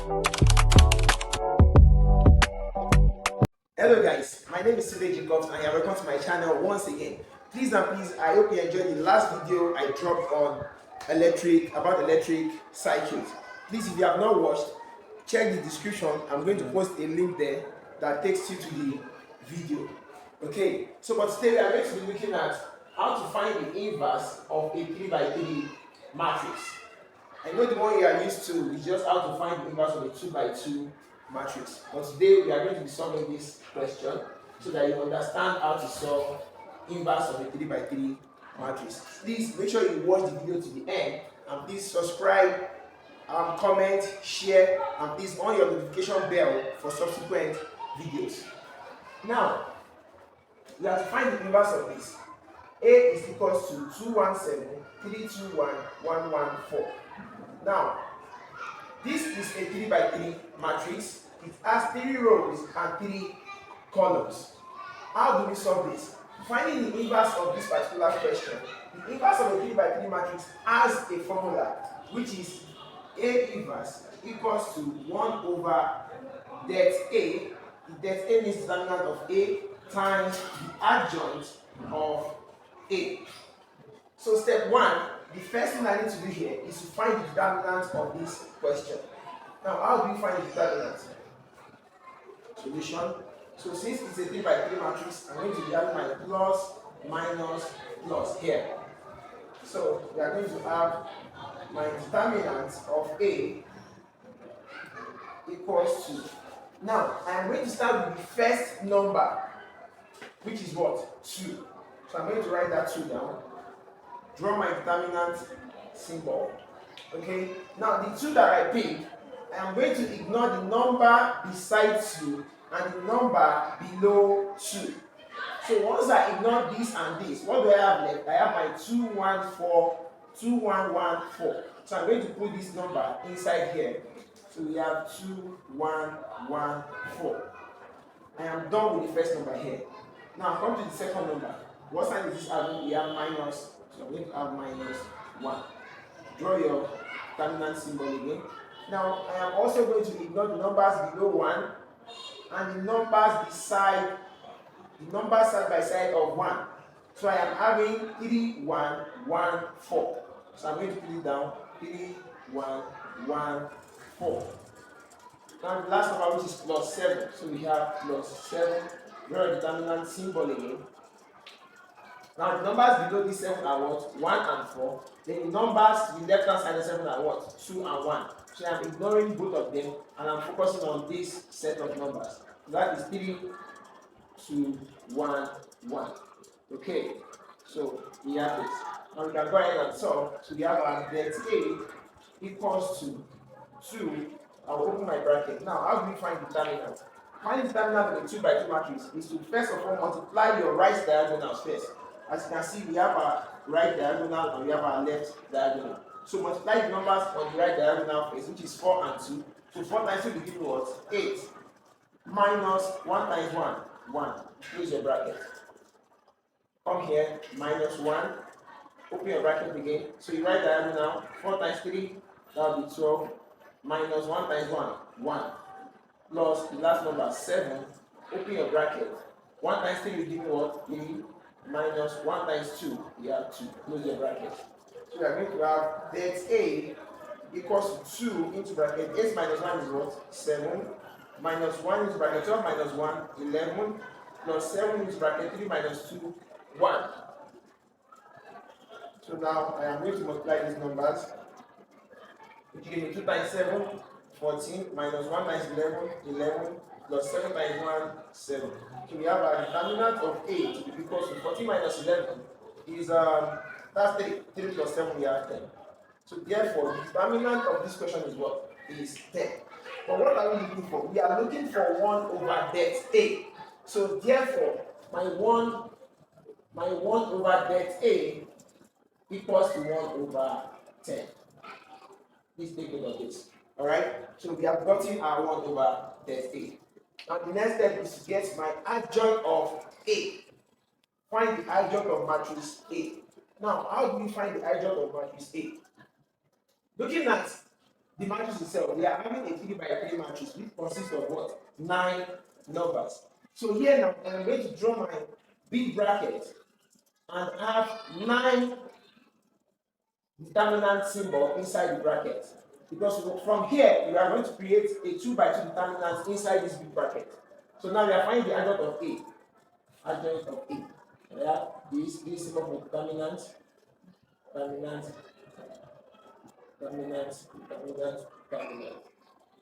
Hello guys, my name is Sule Jacobs and you are welcome to my channel once again. Please and please, I hope you enjoyed the last video I dropped on electric cycles. Please, if you have not watched, check the description. I'm going to post a link there that takes you to the video. Okay, so but today we are going to be looking at how to find the inverse of a 3 by 3 matrix. I know the one you are used to is just how to find the inverse of a 2 by 2 matrix. But today we are going to be solving this question so that you understand how to solve inverse of a 3 by 3 matrix. Please make sure you watch the video to the end, and please subscribe, comment, share, and please on your notification bell for subsequent videos. Now, we have to find the inverse of this. A is equals to 217, 321, 114. Now, this is a 3 by 3 matrix. It has 3 rows and 3 columns. How do we solve this? Finding the inverse of this particular question. The inverse of a 3 by 3 matrix has a formula, which is A inverse equals to 1 over det A. Det A means the determinant of A times the adjoint of A. So step 1, the first thing I need to do here is to find the determinant of this question. Now, how do we find the determinant? Solution. So since it's a 3 by 3 matrix, I'm going to be having my plus, minus, plus here. So we are going to have my determinant of A equals to. Now, I am going to start with the first number, which is what? 2. So I'm going to write that 2 down. Draw my determinant symbol. Okay. Now the 2 that I picked, I am going to ignore the number beside 2 and the number below 2. So once I ignore this and this, what do I have left? I have my 214, 2114. So I'm going to put this number inside here. So we have 2114. I am done with the first number here. Now come to the second number. What sign is this having? We have minus. So I'm going to have minus 1. Draw your determinant symbol again. Now I am also going to ignore the numbers below 1 and the numbers side by side of 1. So I am having 3114. So I'm going to put it down 3114. Now the last number, which is plus 7. So we have plus 7. Draw your determinant symbol again. Now the numbers below this 7 are what? 1 and 4. Then the numbers to the left hand side of 7 are what? 2 and 1. So I'm ignoring both of them and I'm focusing on this set of numbers. That is 3, 2, 1, 1. Okay, so we have this. Now we can go ahead and solve. So we have our det A equals to 2. I'll open my bracket. Now, how do we find the determinant? Finding the determinant of a 2 by 2 matrix is to first of all multiply your right diagonals first. As you can see, we have our right diagonal and we have our left diagonal. So multiply the numbers on the right diagonal first, which is 4 and 2. So 4 times 2 will give you what? 8. Minus 1 times 1, 1. Close your bracket. Come here, minus 1. Open your bracket again. So you write diagonal, 4 times 3, that will be 12. Minus 1 times 1, 1. Plus the last number, 7. Open your bracket. 1 times 3 will give you what? 3. Minus 1 times 2, we have 2. Close your bracket. So we are going to have det A equals to 2 into bracket. 8 minus 1 is what? 7. Minus 1 into bracket. 12 minus 1, 11. Plus 7 into bracket. 3 minus 2, 1. So now I am going to multiply these numbers. Which give me 2 times 7, 14. Minus 1 times 11, 11. Plus 7 times 1, 7. So we have a determinant of 8 to be equal to 14 minus 11 is that's 3. 3 plus 7 we have 10. So therefore the determinant of this question is what? Is 10. But what are we looking for? We are looking for 1 over det A. So therefore my 1 over det A equals to 1 over 10. Please take note of this. Alright? So we have gotten our 1 over det A. Now the next step is to get my adjoint of A. Find the adjoint of matrix A. Now, how do we find the adjoint of matrix A? Looking at the matrix itself, we are having a 3 by 3 matrix which consists of what? 9 numbers. So here now, I'm going to draw my big bracket and have 9 determinant symbol inside the bracket. Because from here, we are going to create a 2 by 2 determinant inside this big bracket. So now we are finding the adjoint of A. Adjoint of A. We have this symbol for determinant, determinant, determinant, determinant, determinant.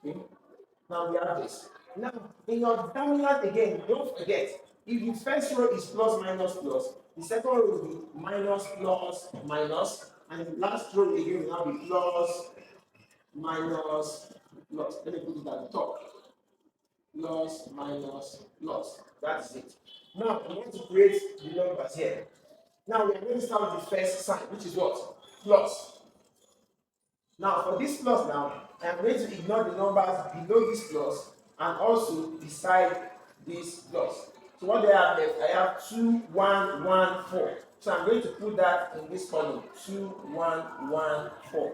Okay? Now we have this. Now, in your determinant again, don't forget, if the first row is plus minus plus, the second row will be minus plus minus, and the last row again will now be plus minus plus. Let me put it at the top. Plus minus plus. That's it. Now we want to create the numbers here. Now we are going to start with the first sign, which is what? Plus. Now for this plus now, I am going to ignore the numbers below this plus and also beside this plus. So what do I have left? I have 2, 1, 1, 4. So I'm going to put that in this column. 2, 1, 1, 4.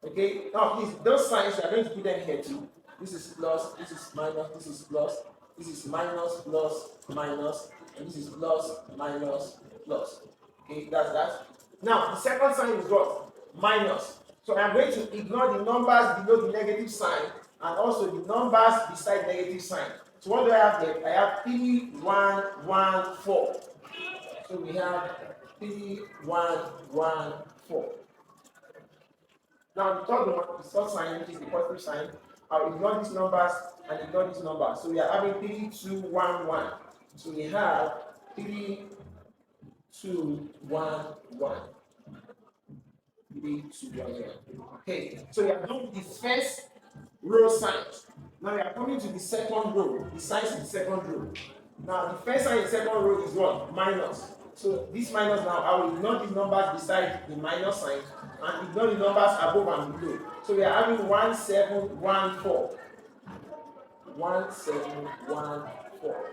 Okay, now please, those signs we are going to put them here too. This is plus, this is minus, this is plus, this is minus, plus, minus, and this is plus, minus, plus. Okay, that's that. Now the second sign is what? Minus. So I'm going to ignore the numbers below the negative sign and also the numbers beside negative sign. So what do I have left? I have 3, 1, 1, 4. So we have 3, 1, 1, 4. Now the third sign, which is the positive sign, I'll ignore these numbers and ignore these numbers. So we are having 3, 2, 1, 1. So we have 3, 2, 1, 1. 3, 2, 1, 1. Okay, so we are done with the first row signs. Now we are coming to the second row, the signs in the second row. Now the first sign in the second row is what? Minus. So this minus now, I will ignore the numbers beside the minus sign and ignore the numbers above and below. So we are having 1, 7, 1, 4. 1, 7, 1, 4.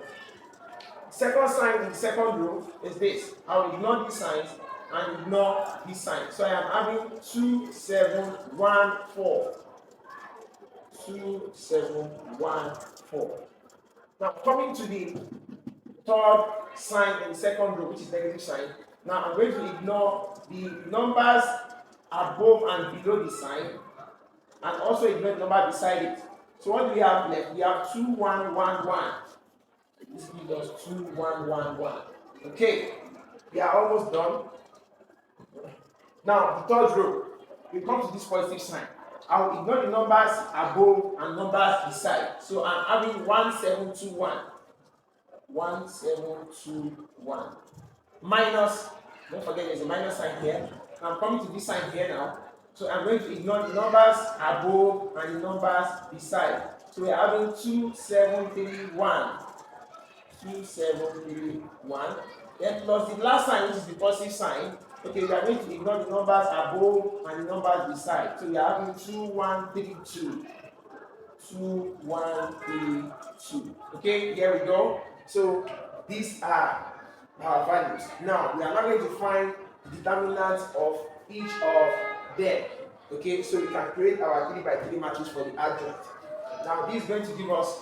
Second sign in the second row is this. I will ignore these signs and ignore this sign. So I am having 2, 7, 1, 4. 2, 7, 1, 4. Now coming to the third sign in the second row, which is negative sign. Now I'm going to ignore the numbers above and below the sign and also ignore the number beside it. So what do we have left? We have 2, 1, 1, 1. This gives us 2, 1, 1, 1. Okay, we are almost done. Now the third row, we come to this positive sign. I will ignore the numbers above and numbers beside. So I'm having 1, 7, 2, 1. 1, 7, 2, 1. Minus, don't forget there's a minus sign here. I'm coming to this sign here now. So I'm going to ignore the numbers above and the numbers beside. So we're having 2, 7, 3, 1. 2, 7, 3, 1. Then plus the last sign, which is the positive sign. Okay, we are going to ignore the numbers above and the numbers beside. So we are having 2, 1, 3, 2. 2, 1, 3, 2. Okay, here we go. So these are our values. Now we are now going to find the determinants of each of them. Okay, so we can create our 3 by 3 matrix for the adjoint. Now this is going to give us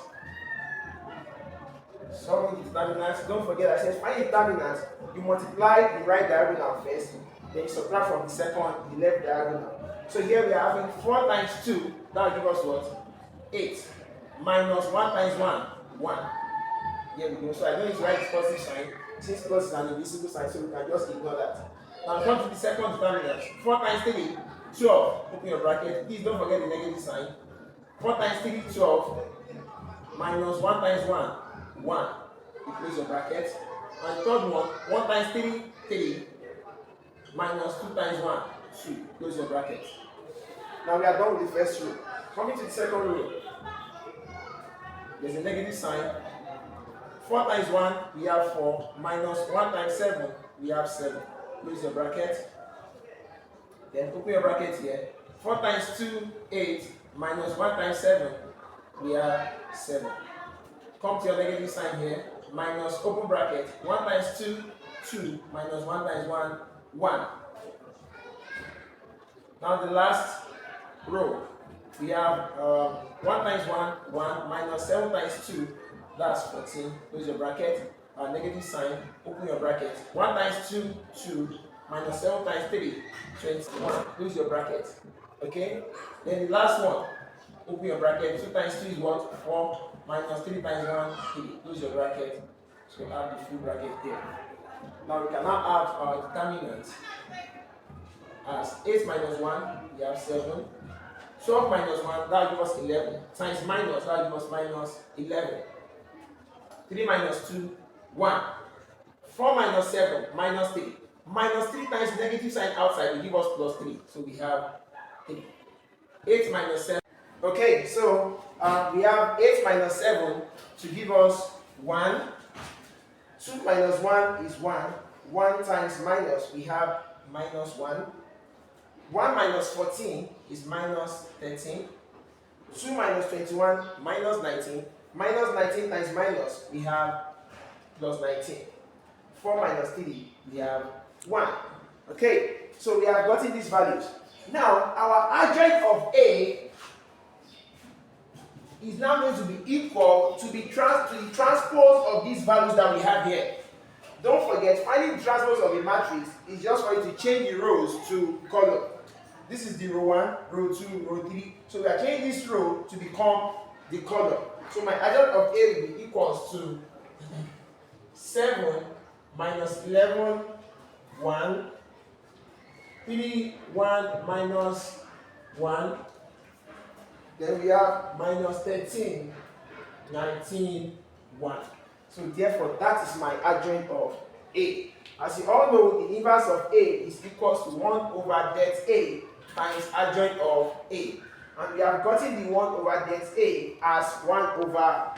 some determinants. Don't forget I said find determinants. You multiply the right diagonal first, then you subtract from the second, the left diagonal. So here we are having 4 times 2, that will give us what? 8. Minus 1 times 1, 1. Here we go. So I don't need to write the positive sign, since plus is an invisible sign, so we can just ignore that. Now come to the second determinant. 4 times 3, 12. Open your bracket. Please don't forget the negative sign. 4 times 3, 12. Minus 1 times 1, 1. You close your bracket. And the third one, 1 times 3, 3. Minus 2 times 1, 2. Close your bracket. Now we are done with the first row. Coming to the second row, there's a negative sign. 4 times 1, we have 4. Minus 1 times 7, we have 7. Close your bracket. Then open your bracket here. 4 times 2, 8. Minus 1 times 7, we have 7. Come to your negative sign here. Minus open bracket. 1 times 2, 2. Minus 1 times 1, 1. Now the last row, we have 1 times 1, 1, minus 7 times 2, that's 14, close your bracket, negative sign, open your bracket, 1 times 2, 2, minus 7 times 3, 21, close your bracket, okay? Then the last one, open your bracket, 2 times 2 is what? 4, minus 3 times 1, 3, close your bracket, so add the full bracket there. Now we can now add our determinant as 8 minus 1, we have 7. 12 minus 1, that will give us 11. Times minus, that will give us minus 11. 3 minus 2, 1. 4 minus 7, minus 3. Minus 3 times negative sign outside will give us plus 3. So we have 3. 8 minus 7. Okay, so we have 8 minus 7 to give us 1. 2 minus 1 is 1. 1 times minus, we have minus 1. 1 minus 14 is minus 13. 2 minus 21, minus 19. Minus 19 times minus, we have plus 19. 4 minus 3, we have 1. Okay, so we have gotten these values. Now, our adjoint of A is now going to be equal to the transpose of these values that we have here. Don't forget, finding the transpose of a matrix is just for you to change the rows to column. This is the row 1, row 2, row 3. So we are changing this row to become the column. So my adjoint of A will be equals to 7 minus 11, 1, 3, 1 minus 1. Then we have minus 13, 19, 1. So therefore, that is my adjoint of A. As you all know, the inverse of A is equals to 1 over det A times adjoint of A. And we have gotten the 1 over det A as 1 over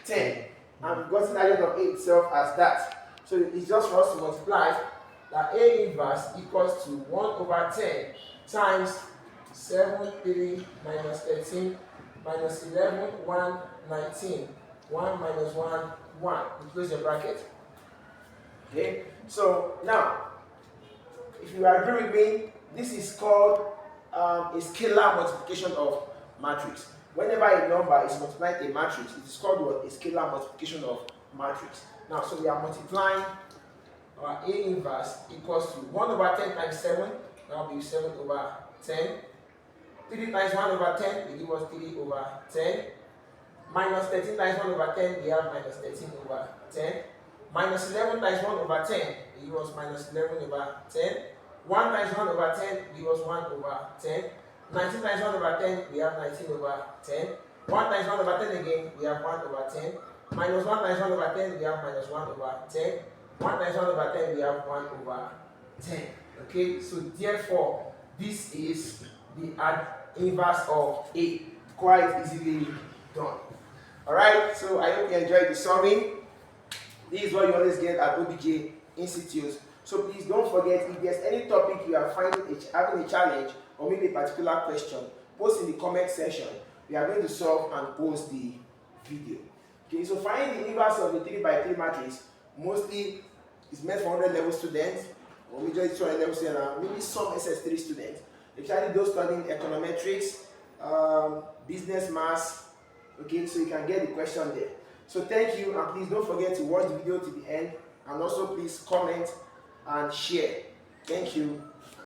10. And we've gotten the adjoint of A itself as that. So it's just for us to multiply that A inverse equals to 1 over 10 times 7, 3, minus 13, minus 11, 1, 19. 1 minus 1, 1. You close your bracket. Okay? So now, if you agree with me, this is called a scalar multiplication of matrix. Whenever a number is multiplying a matrix, it is called what? A scalar multiplication of matrix. Now, so we are multiplying our A inverse equals to 1 over 10 times 7, that will be 7 over 10. 3 times 1 over 10 will give us 3 over 10. Minus 13 times 1 over 10, we have minus 13 over 10. Minus 11 times 1 over 10, we give us minus 11 over 10. 1 times 1 over 10, we give us 1 over 10. 19 times 1 over 10, we have 19 over 10. 1 times 1 over 10 again, we have 1 over 10. Minus 1 times 1 over 10, we have minus 1 over 10. 1 times 1 over 10, we have 1 over 10. Okay, so therefore, this is the inverse of A. Quite easily done. Alright, so I hope you enjoyed the solving. This is what you always get at OBJ Institute. So please don't forget, if there's any topic you are having a challenge or maybe a particular question, post in the comment section. We are going to solve and post the video. Okay, so finding the inverse of the 3 by 3 matrix mostly is meant for 100 level students, or majority 200 level students, and maybe some SS3 students, especially those studying econometrics, business maths. Okay, so you can get the question there. So thank you, and please don't forget to watch the video to the end, and also please comment and share. Thank you.